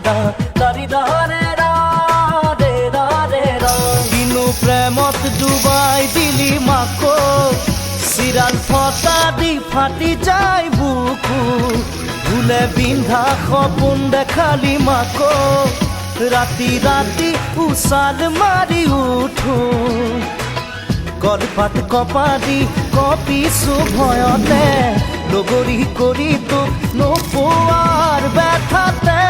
দা দারি দারে রা রে রা রে রা কিনু প্রেমত ডুবাই দিলি মাকো চিৰাল ফটা দি ফাটি যায় বুকু ভুলে বিন্ধা সপোন দেখালি মাকো ৰাতি ৰাতি উছাল মাৰি উঠো গলপাত কপাদি কপিছো ভয়তে লগৰী কৰি তোক নোপোৱাৰ ব্যথাতে